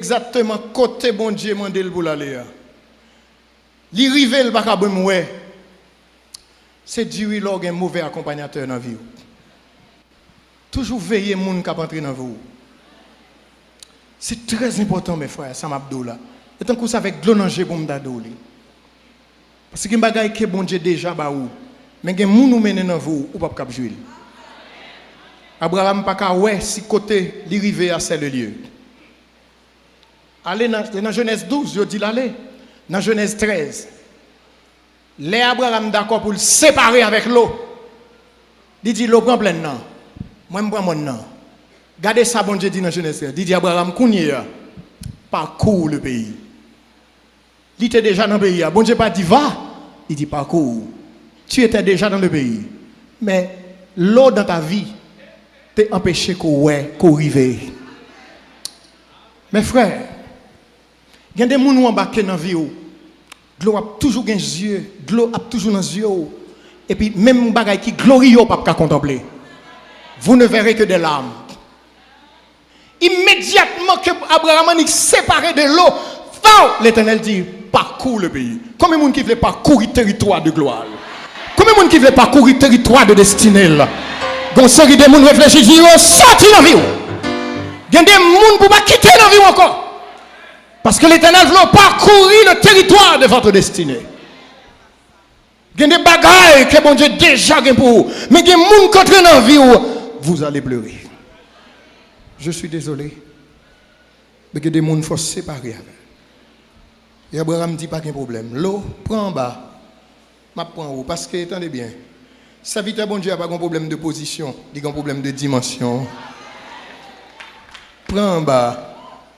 Exactement côté bon Dieu mandel pour l'aller. Li rive le pas ouais. C'est Dieu log un mauvais accompagnateur dans la vie. Toujours veiller moun qui entrer dans vous. C'est très important mes frères, ça m'abdou là. Et tant que ça avec glonangé pour m'dadou li. Parce que bagay que bon Dieu déjà ba ou. Mais gen moun ou mène dans vous ou pas cap jouer. Abraham pas ka ouais si côté li rive à c'est le lieu. Allez dans Genèse 12, je dis l'aller. Dans Genèse 13. Les Abraham d'accord pour le séparer avec l'eau. Il dit l'eau prend plein non. Moi je prends mon nom. Regardez ça bon Dieu dit dans Genèse 13. Il dit Abraham kounye parcours le pays. Il était déjà dans le pays. Bon Dieu pas dit va, il dit parcours. Tu étais déjà dans le pays. Mais l'eau dans ta vie t'a empêché qu'on rive. Mes frères, il y a des gens qui ont embarqué dans la vie. De l'eau a toujours dans les yeux. De l'eau a toujours dans les yeux. Et puis, même les choses qui glorieux, pas qu'à contempler. Vous ne verrez que des larmes. Immédiatement que Abraham est séparé de l'eau, l'Éternel dit parcours le pays. Combien de gens qui veulent parcourir le territoire de gloire? Combien de gens qui veulent parcourir le territoire de destinée? Donc, série de gens réfléchissent, disent sorti dans la vie. Il y a des gens qui ne pas quitter la vie encore. Parce que l'Éternel veut parcourir le territoire de votre destinée. Il y a des bagailles que bon Dieu déjà pour vous. Mais il y a des gens qui entrent dans la vie où vous allez pleurer. Je suis désolé. Mais il y a des gens qu'il faut séparer avec. Et Abraham dit pas qu'il y a un problème. L'eau, prends en bas. Je prends en haut. Parce que, attendez bien, serviteur bon Dieu n'a pas un problème de position. Il a un problème de dimension. Prends en bas.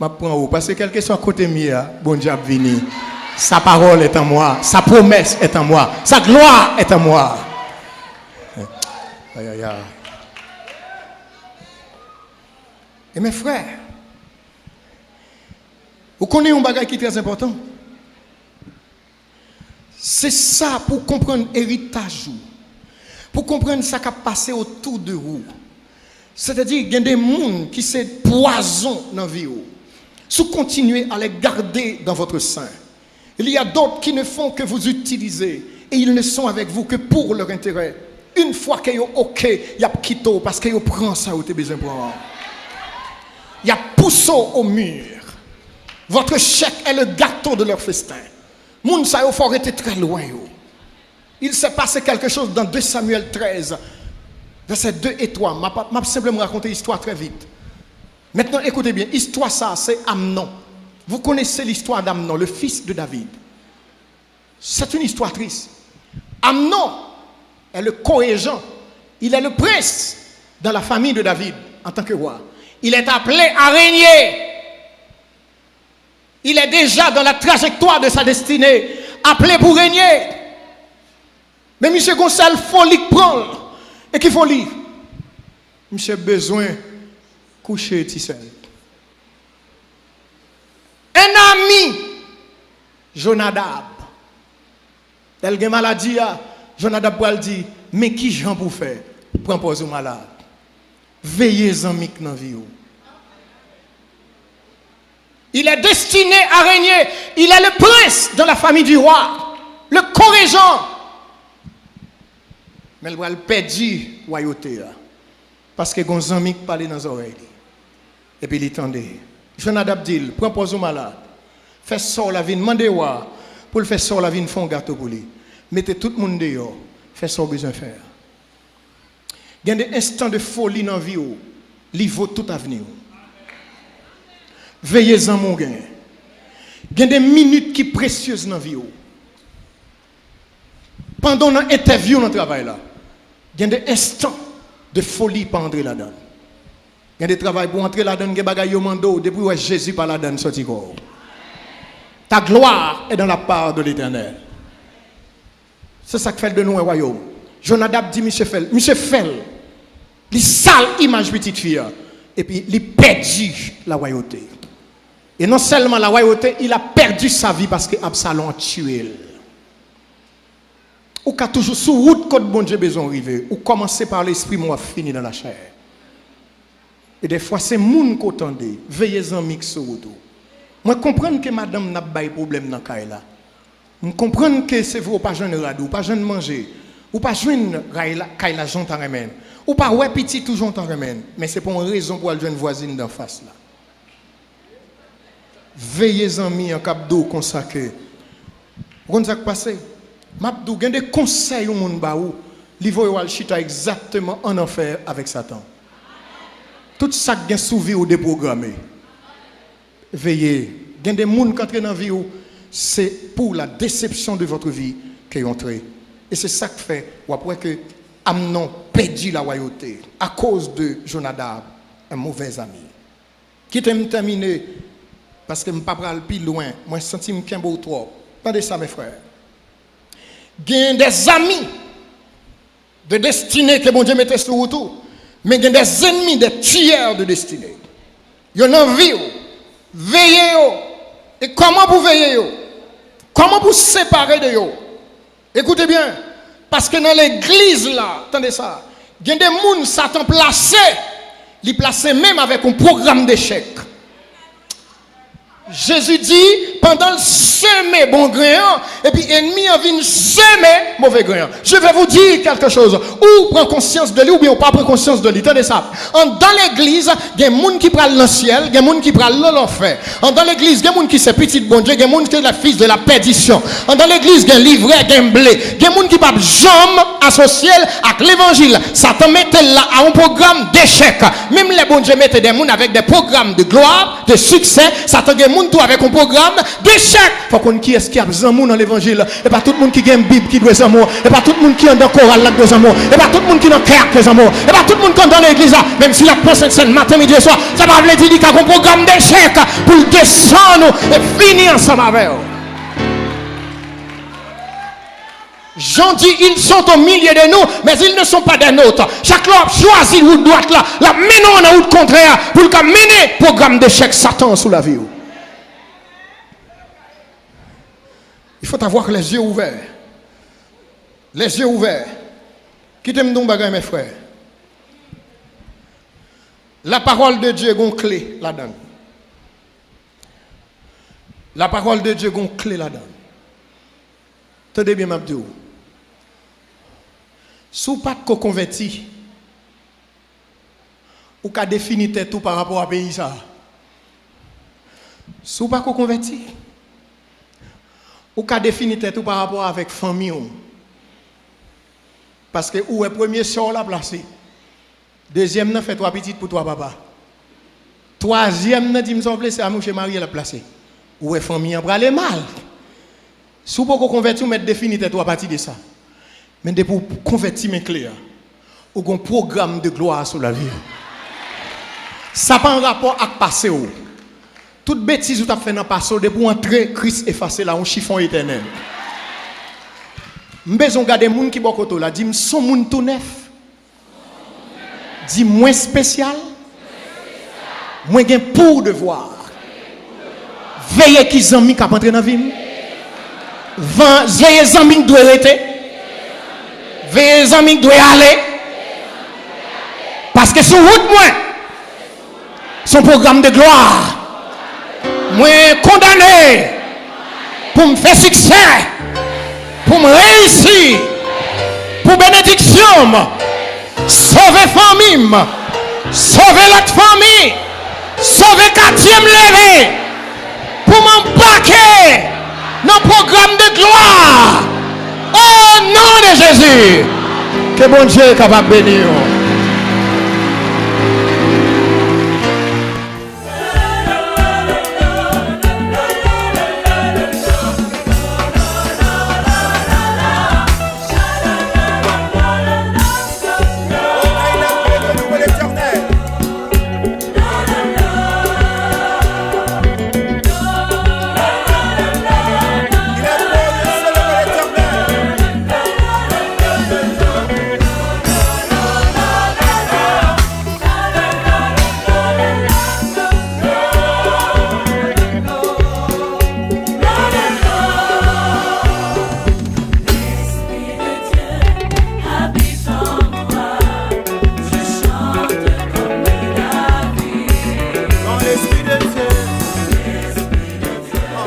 Je prends en haut. Parce que quel que soit côté mien, bon Dieu a venu. Sa parole est en moi. Sa promesse est en moi. Sa gloire est en moi. Aïe, aïe, aïe. Et mes frères, vous connaissez un bagage qui est très important. C'est ça pour comprendre l'héritage. Pour comprendre ce qui a passé autour de vous. C'est-à-dire qu'il y a des gens qui sont poison dans la vie. Si vous continuez à les garder dans votre sein, il y a d'autres qui ne font que vous utiliser. Et ils ne sont avec vous que pour leur intérêt. Une fois qu'ils sont OK, il y a quitté parce qu'ils prennent ça où vous avez besoin de prendre. Il y a poussé au mur. Votre chèque est le gâteau de leur festin. Moun sa yo faut être très loin. Il s'est passé quelque chose dans 2 Samuel 13, versets 2 et 3. Je vais simplement raconter l'histoire très vite. Maintenant, écoutez bien. L'histoire, ça, c'est Amnon. Vous connaissez l'histoire d'Amnon, le fils de David. C'est une histoire triste. Amnon est le co-régent. Il est le prince dans la famille de David en tant que roi. Il est appelé à régner. Il est déjà dans la trajectoire de sa destinée, appelé pour régner. Mais M. Gonçalves, il faut lui prendre. Et qu'il faut lui. M. besoin de coucher Tissel. Un ami, Jonadab. Tel que maladie, Jonadab pour dire, mais qui j'en pour faire? Prends pause au malade. Veillez en mic dans la vie. Il est destiné à régner. Il est le prince dans la famille du roi. Le co-régent. Mais il va le perdre la royauté. Parce que les amis parlent dans les oreilles. Et puis il tendait. Jonadab dit, prends pause au malade. Fais sort la vie, demandez-moi. Pour le faire sort la vie, font un gâteau pour lui. Mettez tout le monde dehors. Fais ce qu'on a besoin de faire. Il y a des instants de folie dans la vie. Il vaut tout avenir. Veillez-en mon gain. Il y a des minutes qui sont précieuses dans la vie. Pendant l'interview dans le travail là, il y a des instants de folie pour entrer là-dedans. Il y a des travail pour entrer là-dedans, il y a des bagailles au mando, depuis où Jésus par là-dedans sorti corps. Ta gloire est dans la part de l'Éternel. C'est ça qui fait de nous un royaume. Jonadab dit, Monsieur Fel, il sale image petite fille, et puis il perdu la royauté. Et non seulement la royauté, il a perdu sa vie parce que Absalom a tué. Ou qu'a toujours sous route quand bon Dieu besoin arriver, ou commencer par l'esprit, moi fini dans la chair. Et des fois c'est moun qu'attendez, veillez en mix sur route. Moi comprends que madame n'a pas de problème dans le là. Je comprends que c'est vous pas jeune radou, pas jeune manger, ou pas jeune kaila jontan remène, ou pas ouais petit tout jontan remène, mais c'est pour une raison pour aller jeune voisine d'en face là. Veillez amis en cap d'eau consacré. Vous comprenez ça qui passe? M'abdou gen des conseils au monde ba ou, li voye wal chita exactement en enfer avec Satan. Tout ça qui est souvi ou déprogrammé. Veillez. Il y a des gens qui entrent dans la vie, c'est pour la déception de votre vie qu'ils ont entré. Et c'est ça qui fait, ou après que Amnon perdu la royauté à cause de Jonadab, un mauvais ami. Qui t'aime terminer, parce que je ne peux pas aller plus loin, moi je sens que je suis un peu trop. Attendez ça, mes frères. Il y a des amis de destinée que bon Dieu mettait sur tout, mais il y a des ennemis, des tueurs de destinée. Il y a une envie. Veillez. Et comment vous veillez? Comment vous séparer de eux? Écoutez bien. Parce que dans l'église là, attendez ça, il y a des gens Satan placé, les placé même avec un programme d'échec. Jésus dit, pendant le semer bon grain, et puis ennemi a venu semer mauvais grain. Je vais vous dire quelque chose. Ou prend conscience de lui, ou bien ou pas prend conscience de lui. Tenez ça. Dans l'église, il y a des gens qui prennent le ciel, il y a des gens qui prennent l'enfer. Dans l'église, il y a des gens qui sont petits bon Dieu, il y a des gens qui sont la fils de la perdition. Dans l'église, il y a un livret, il y a un blé. Il y a des gens qui ne peuvent jamais associer avec l'évangile. Satan mettait là à un programme d'échec. Même les bon Dieu mettaient des gens avec des programmes de gloire, de succès. Satan a tout avec un programme d'échec. Il faut qu'on qui est-ce qui a besoin dans l'évangile. Et pas tout le monde qui a une Bible qui doit être amour. Et pas tout le monde qui est dans le choral là doit amour. Et pas tout le monde qui est dans le cœur qui est amour. Et pas tout le monde qui est dans l'église là. Même si la pensée scène matin, midi et soir, ça va vous dire qu'il y a un programme d'échec pour descendre et finir ensemble avec eux. Jean dit, ils sont au milieu de nous, mais ils ne sont pas des nôtres. Chaque homme choisit où doit là. La menons en route contraire pour le mener programme d'échec Satan sous la vie. Il faut avoir les yeux ouverts. Les yeux ouverts. Qui t'aime donc bagay mes frères? La parole de Dieu a une clé là-dedans. La parole de Dieu a une clé là-dedans. Tenez bien, Mabdou. Si vous n'êtes pas converti, ou qu'à définir tout par rapport à pays ça. Si vous n'êtes pas converti, ou qu'à définir tout par rapport avec famille. Parce que où est premier sort la placé. Deuxième n'a fait 3 petites pour 3 papa. Troisième n'a dit me semble c'est à mon chez Marie la placé. Où est famille en aller mal. Si vous pouvez convertir, vous mettez définir tout à partir de ça. Mais pour convertir mes clés, ou un programme de gloire sur la vie. Ça n'a pas un rapport avec le passé. Toute bêtise que tu as fait dans le passé, pour entrer, Christ effacer là, un chiffon éternel. Je vais regarder les gens qui sont côté là, dis son monde tout neuf. Dis moins spécial. Moins gain pour devoir. Veillez qui zami qui entrer dans la vie. Veillez zami qui doit rester. Veillez zami qui doit aller. Parce que sur route moi, son programme de gloire. Moi condamné pour me faire succès, pour me réussir, pour bénédiction, sauver famille, sauver l'autre famille, sauver quartier levé, pour m'embarquer dans le programme de gloire. Au nom de Jésus, que bon Dieu est capable de bénir.